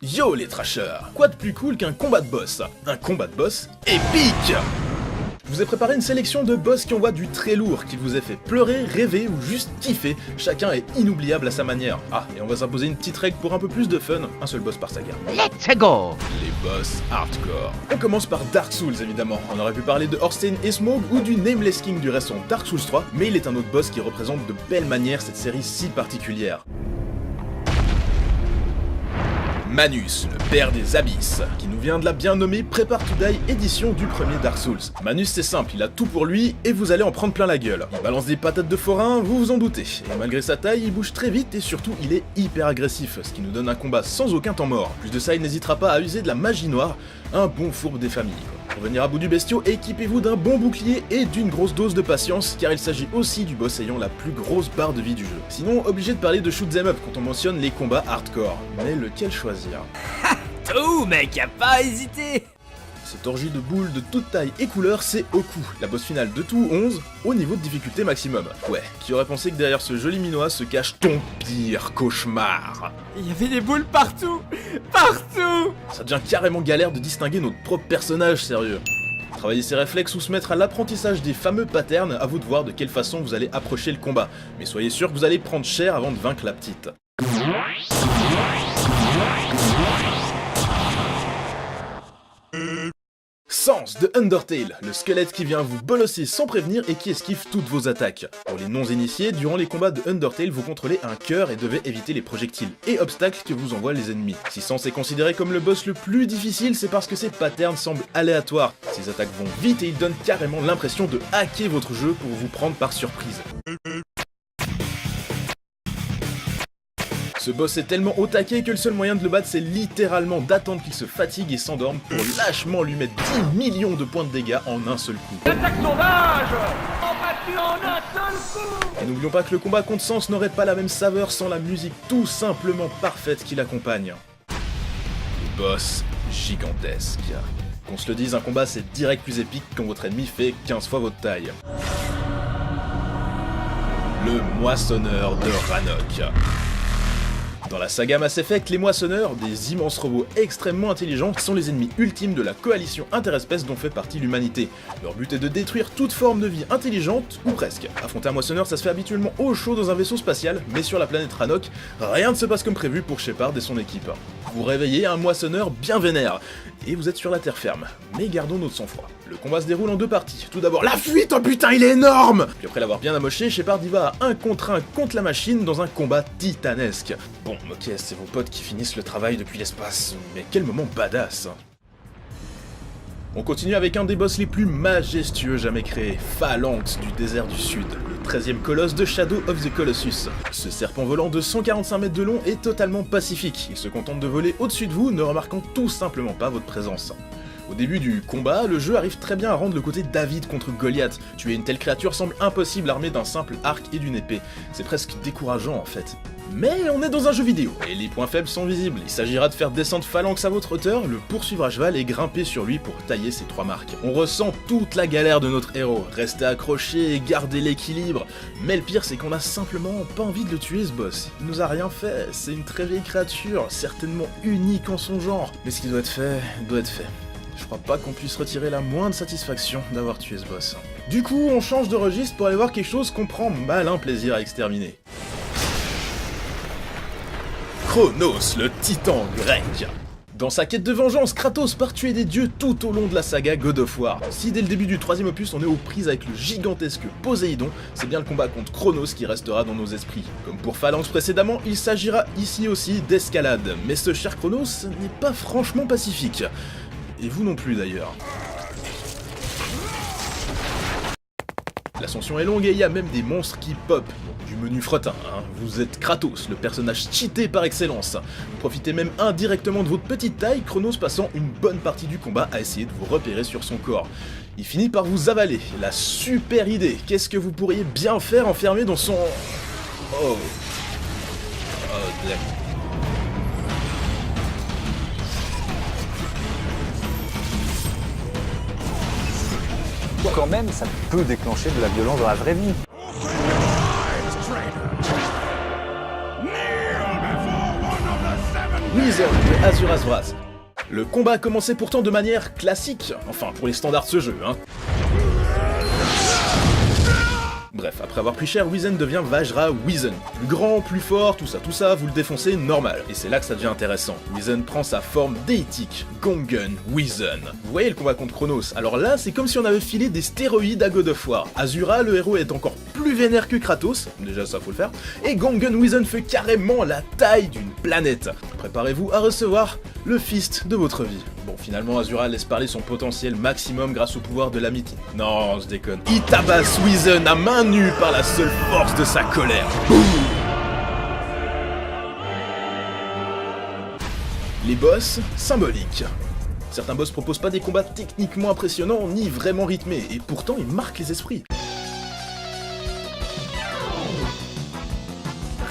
Yo les trashers, quoi de plus cool qu'un combat de boss? Un combat de boss épique! Je vous ai préparé une sélection de boss qui envoient du très lourd, qui vous a fait pleurer, rêver ou juste kiffer, chacun est inoubliable à sa manière. Ah, et on va s'imposer une petite règle pour un peu plus de fun, un seul boss par saga. Let's go! Les boss hardcore. On commence par Dark Souls évidemment, on aurait pu parler de Orstein et Smough ou du Nameless King du récent Dark Souls 3, mais il est un autre boss qui représente de belle manière cette série si particulière. Manus, le père des abysses, qui nous vient de la bien nommée Prepare to Die édition du premier Dark Souls. Manus c'est simple, il a tout pour lui et vous allez en prendre plein la gueule. Il balance des patates de forain, vous vous en doutez. Et malgré sa taille, il bouge très vite et surtout il est hyper agressif, ce qui nous donne un combat sans aucun temps mort. En plus de ça, il n'hésitera pas à user de la magie noire, un bon fourbe des familles. Pour venir à bout du bestiau, équipez-vous d'un bon bouclier et d'une grosse dose de patience, car il s'agit aussi du boss ayant la plus grosse barre de vie du jeu. Sinon, obligé de parler de shoot 'em up quand on mentionne les combats hardcore. Mais lequel choisir? Tout mec, y'a pas à hésiter! Cette orgie de boules de toute taille et couleur, c'est Oku, la boss finale de tout 11, au niveau de difficulté maximum. Ouais, qui aurait pensé que derrière ce joli minois se cache ton pire cauchemar? Il y avait des boules partout! Partout! Ça devient carrément galère de distinguer notre propre personnage, sérieux. Travailler ses réflexes ou se mettre à l'apprentissage des fameux patterns, à vous de voir de quelle façon vous allez approcher le combat. Mais soyez sûr que vous allez prendre cher avant de vaincre la petite. Sans de Undertale, le squelette qui vient vous bolosser sans prévenir et qui esquive toutes vos attaques. Pour les non-initiés, durant les combats de Undertale, vous contrôlez un cœur et devez éviter les projectiles et obstacles que vous envoient les ennemis. Si Sans est considéré comme le boss le plus difficile, c'est parce que ses patterns semblent aléatoires. Ses attaques vont vite et il donne carrément l'impression de hacker votre jeu pour vous prendre par surprise. Ce boss est tellement au taquet que le seul moyen de le battre c'est littéralement d'attendre qu'il se fatigue et s'endorme pour lâchement lui mettre 10 millions de points de dégâts en un seul coup. Attaque sauvage! On va tuer en un seul coup! Et n'oublions pas que le combat contre Sans n'aurait pas la même saveur sans la musique tout simplement parfaite qui l'accompagne. Le boss gigantesque. Qu'on se le dise, un combat c'est direct plus épique quand votre ennemi fait 15 fois votre taille. Le moissonneur de Rannoch. Dans la saga Mass Effect, les moissonneurs, des immenses robots extrêmement intelligents, sont les ennemis ultimes de la coalition interespèce dont fait partie l'humanité. Leur but est de détruire toute forme de vie intelligente, ou presque. Affronter un moissonneur, ça se fait habituellement au chaud dans un vaisseau spatial, mais sur la planète Rannoch, rien ne se passe comme prévu pour Shepard et son équipe. Vous réveillez un moissonneur bien vénère, et vous êtes sur la terre ferme. Mais gardons notre sang-froid. Le combat se déroule en deux parties. Tout d'abord, la fuite, oh putain, il est énorme! Puis après l'avoir bien amoché, Shepard y va à 1 contre 1 contre la machine dans un combat titanesque. Bon, ok, c'est vos potes qui finissent le travail depuis l'espace, mais quel moment badass! On continue avec un des boss les plus majestueux jamais créés, Phalanx du désert du Sud, le 13e colosse de Shadow of the Colossus. Ce serpent volant de 145 mètres de long est totalement pacifique, il se contente de voler au-dessus de vous, ne remarquant tout simplement pas votre présence. Au début du combat, le jeu arrive très bien à rendre le côté David contre Goliath. Tuer une telle créature semble impossible armée d'un simple arc et d'une épée. C'est presque décourageant en fait. Mais on est dans un jeu vidéo, et les points faibles sont visibles. Il s'agira de faire descendre Phalanx à votre hauteur, le poursuivre à cheval et grimper sur lui pour tailler ses 3 marques. On ressent toute la galère de notre héros, rester accroché et garder l'équilibre. Mais le pire c'est qu'on a simplement pas envie de le tuer ce boss. Il nous a rien fait, c'est une très vieille créature, certainement unique en son genre. Mais ce qui doit être fait, doit être fait. Je crois pas qu'on puisse retirer la moindre satisfaction d'avoir tué ce boss. Du coup, on change de registre pour aller voir quelque chose qu'on prend malin plaisir à exterminer. Chronos, le titan grec. Dans sa quête de vengeance, Kratos part tuer des dieux tout au long de la saga God of War. Si dès le début du 3e opus on est aux prises avec le gigantesque Poséidon, c'est bien le combat contre Chronos qui restera dans nos esprits. Comme pour Phalanx précédemment, il s'agira ici aussi d'escalade, mais ce cher Chronos n'est pas franchement pacifique. Et vous non plus d'ailleurs. L'ascension est longue et il y a même des monstres qui pop. Du menu fretin, hein. Vous êtes Kratos, le personnage cheaté par excellence. Vous profitez même indirectement de votre petite taille, Chronos passant une bonne partie du combat à essayer de vous repérer sur son corps. Il finit par vous avaler. La super idée. Qu'est-ce que vous pourriez bien faire enfermé dans son... Oh damn. Quand même, ça peut déclencher de la violence dans la vraie vie. Wizard Azuras Vras. Le combat commençait pourtant de manière classique, enfin pour les standards de ce jeu, hein. Bref, après avoir pris cher, Wizen devient Vajra Wizen. Plus grand, plus fort, tout ça, vous le défoncez normal. Et c'est là que ça devient intéressant. Wizen prend sa forme déitique, Gongun Wizen. Vous voyez le combat contre Chronos? Alors là, c'est comme si on avait filé des stéroïdes à God of War. Azura, le héros, est encore plus vénère que Kratos, déjà ça faut le faire, et Gongun Wizen fait carrément la taille d'une planète. Préparez-vous à recevoir le fist de votre vie. Bon, finalement, Azura laisse parler son potentiel maximum grâce au pouvoir de l'amitié. Non, je déconne. Il tabasse Wizen à main nue par la seule force de sa colère. Boum. Les boss, symboliques. Certains boss proposent pas des combats techniquement impressionnants ni vraiment rythmés, et pourtant ils marquent les esprits.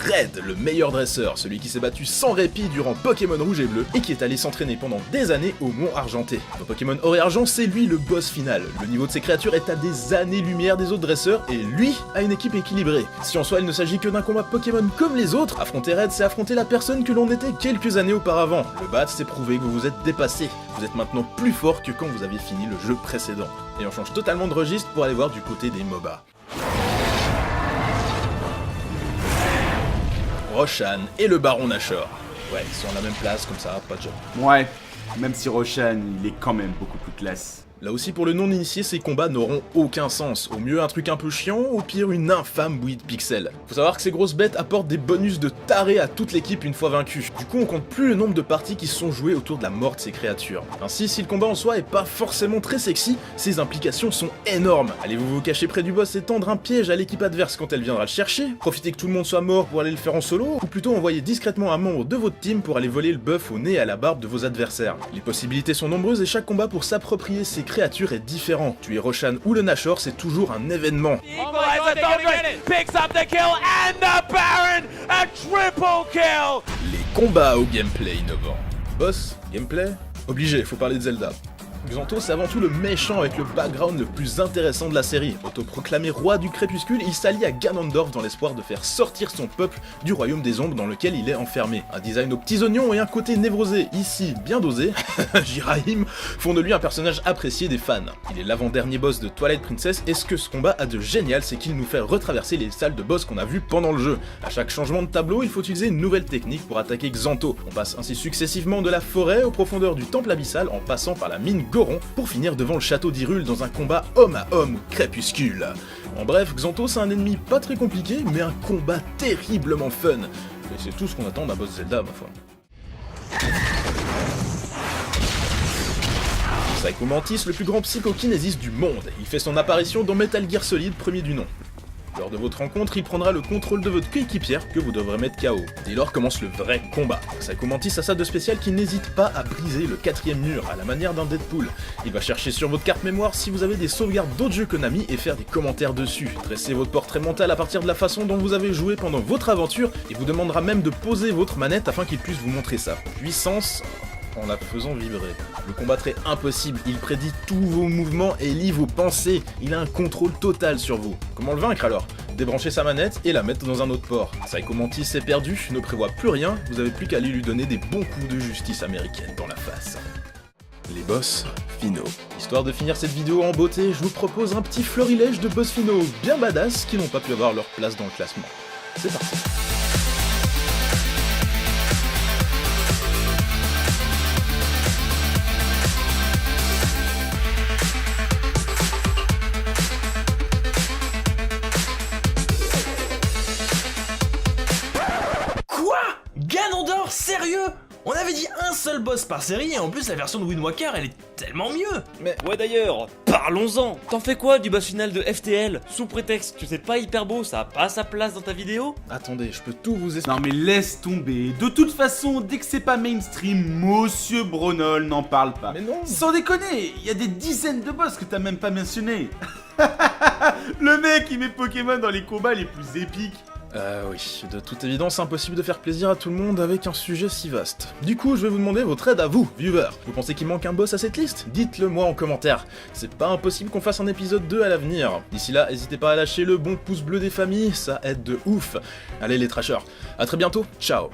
Red, le meilleur dresseur, celui qui s'est battu sans répit durant Pokémon Rouge et Bleu et qui est allé s'entraîner pendant des années au Mont Argenté. Dans Pokémon Or et Argent, c'est lui le boss final. Le niveau de ses créatures est à des années-lumière des autres dresseurs et lui a une équipe équilibrée. Si en soi il ne s'agit que d'un combat Pokémon comme les autres, affronter Red c'est affronter la personne que l'on était quelques années auparavant. Le battre c'est prouver que vous vous êtes dépassé. Vous êtes maintenant plus fort que quand vous aviez fini le jeu précédent. Et on change totalement de registre pour aller voir du côté des MOBA. Roshan et le Baron Nashor. Ouais, ils sont à la même place, comme ça, pas de job. Ouais, même si Roshan, il est quand même beaucoup plus classe. Là aussi, pour le non-initié, ces combats n'auront aucun sens. Au mieux, un truc un peu chiant, au pire, une infâme bouillie de pixels. Faut savoir que ces grosses bêtes apportent des bonus de taré à toute l'équipe une fois vaincue. Du coup, on compte plus le nombre de parties qui se sont jouées autour de la mort de ces créatures. Ainsi, si le combat en soi est pas forcément très sexy, ses implications sont énormes. Allez-vous vous cacher près du boss et tendre un piège à l'équipe adverse quand elle viendra le chercher? Profitez que tout le monde soit mort pour aller le faire en solo? Ou plutôt envoyer discrètement un membre de votre team pour aller voler le buff au nez et à la barbe de vos adversaires? Les possibilités sont nombreuses et chaque combat pour s'approprier ces créatures est différent. Tuer Roshan ou le Nashor, c'est toujours un événement. Les combats au gameplay innovant. Boss, gameplay, obligé, faut parler de Zelda. Xanthos c'est avant tout le méchant avec le background le plus intéressant de la série. Autoproclamé roi du crépuscule, il s'allie à Ganondorf dans l'espoir de faire sortir son peuple du royaume des ombres dans lequel il est enfermé. Un design aux petits oignons et un côté névrosé, ici bien dosé, Jirahim, font de lui un personnage apprécié des fans. Il est l'avant-dernier boss de Twilight Princess et ce que ce combat a de génial, c'est qu'il nous fait retraverser les salles de boss qu'on a vues pendant le jeu. À chaque changement de tableau, il faut utiliser une nouvelle technique pour attaquer Xanthos. On passe ainsi successivement de la forêt aux profondeurs du temple abyssal en passant par la mine Goron pour finir devant le château d'Hyrule dans un combat homme à homme ou crépuscule. En bref, Xanthos c'est un ennemi pas très compliqué, mais un combat terriblement fun. Et c'est tout ce qu'on attend d'un boss Zelda, ma foi. Psycho Mantis, le plus grand psychokinésiste du monde. Il fait son apparition dans Metal Gear Solid, premier du nom. Lors de votre rencontre, il prendra le contrôle de votre coéquipière que vous devrez mettre KO. Dès lors commence le vrai combat. Psycho Mantis a ça de spécial qui n'hésite pas à briser le 4ème mur, à la manière d'un Deadpool. Il va chercher sur votre carte mémoire si vous avez des sauvegardes d'autres jeux Konami et faire des commentaires dessus. Dresser votre portrait mental à partir de la façon dont vous avez joué pendant votre aventure et vous demandera même de poser votre manette afin qu'il puisse vous montrer sa puissance en la faisant vibrer. Le combattre est impossible, il prédit tous vos mouvements et lit vos pensées, il a un contrôle total sur vous. Comment le vaincre alors? Débrancher sa manette et la mettre dans un autre port. Psycho Mantis est perdu, ne prévoit plus rien, vous avez plus qu'à lui donner des bons coups de justice américaine dans la face. Les boss finaux. Histoire de finir cette vidéo en beauté, je vous propose un petit florilège de boss finaux bien badass qui n'ont pas pu avoir leur place dans le classement. C'est parti. Ganondorf, sérieux? On avait dit un seul boss par série et en plus la version de Wind Waker elle est tellement mieux. Mais ouais d'ailleurs, parlons-en. T'en fais quoi du boss final de FTL? Sous prétexte que c'est pas hyper beau, ça a pas sa place dans ta vidéo? attendez, je peux tout vous expliquer. Non mais laisse tomber. De toute façon, dès que c'est pas mainstream, Monsieur Bronol n'en parle pas. Mais non. Sans déconner, il y a des dizaines de boss que t'as même pas mentionné. Le mec il met Pokémon dans les combats les plus épiques. Oui, de toute évidence, impossible de faire plaisir à tout le monde avec un sujet si vaste. Du coup, je vais vous demander votre aide à vous, viewers. Vous pensez qu'il manque un boss à cette liste? Dites-le moi en commentaire. C'est pas impossible qu'on fasse un épisode 2 à l'avenir. D'ici là, n'hésitez pas à lâcher le bon pouce bleu des familles, ça aide de ouf. Allez les trashers, à très bientôt, ciao.